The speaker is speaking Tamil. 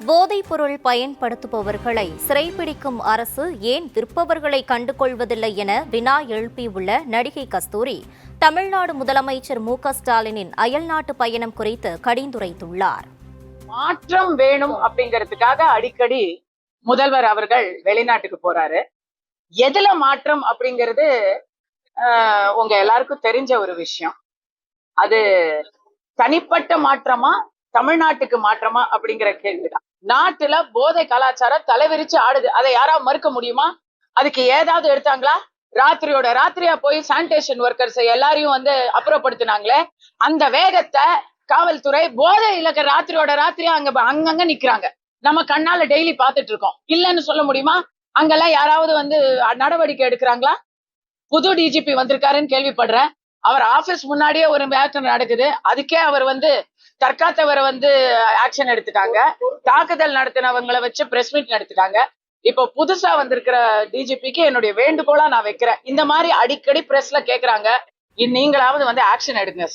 போதைப்பொருள் பயன்படுத்துபவர்களை சிறைப்பிடிக்கும் அரசு ஏன் விற்பவர்களை கண்டுகொள்வதில்லை என வினா எழுப்பியுள்ள நடிகை கஸ்தூரி தமிழ்நாடு முதலமைச்சர் மு.க.ஸ்டாலினின் அயல்நாட்டு பயணம் குறித்து கடிந்துரைத்துள்ளார். மாற்றம் வேணும் அப்படிங்கிறதுக்காக அடிக்கடி முதல்வர் அவர்கள் வெளிநாட்டுக்கு போறாரு. எதுல மாற்றம் அப்படிங்கிறது உங்க எல்லாருக்கும் தெரிஞ்ச ஒரு விஷயம். அது தனிப்பட்ட மாற்றமா, தமிழ்நாட்டுக்கு மாற்றமா அப்படிங்கிற கேள்விதான். நாட்டுல போதை கலாச்சாரம் தலைவிரிச்சு ஆடுது. அதை யாராவது மறுக்க முடியுமா? அதுக்கு ஏதாவது எடுத்தாங்களா? ராத்திரியோட ராத்திரியா போய் சானிடேஷன் ஒர்க்கர்ஸ் எல்லாரையும் அப்புறப்படுத்தினாங்களே, அந்த வேகத்தை காவல்துறை போதை இலக்க ராத்திரியோட ராத்திரியா அங்கங்க நிக்கிறாங்க. நம்ம கண்ணால டெய்லி பாத்துட்டு இருக்கோம். இல்லன்னு சொல்ல முடியுமா? அங்கெல்லாம் யாராவது நடவடிக்கை எடுக்கிறாங்களா? புது டிஜிபி வந்திருக்காருன்னு கேள்விப்படுறேன். அவர் ஆபீஸ் முன்னாடியே ஒரு மேட்டர் நடக்குது. அதுக்கே அவர் தற்காத்தவரை ஆக்ஷன் எடுத்துட்டாங்க. தாக்குதல் நடத்தினவங்களை வச்சு பிரஸ் மீட் நடத்திட்டாங்க. இப்போ புதுசா வந்திருக்கிற டிஜிபிக்கு என்னுடைய வேண்டுகோளா நான் வைக்கிறேன். இந்த மாதிரி அடிக்கடி பிரஸ்ல கேக்குறாங்க, நீங்களாவது ஆக்ஷன் எடுங்க.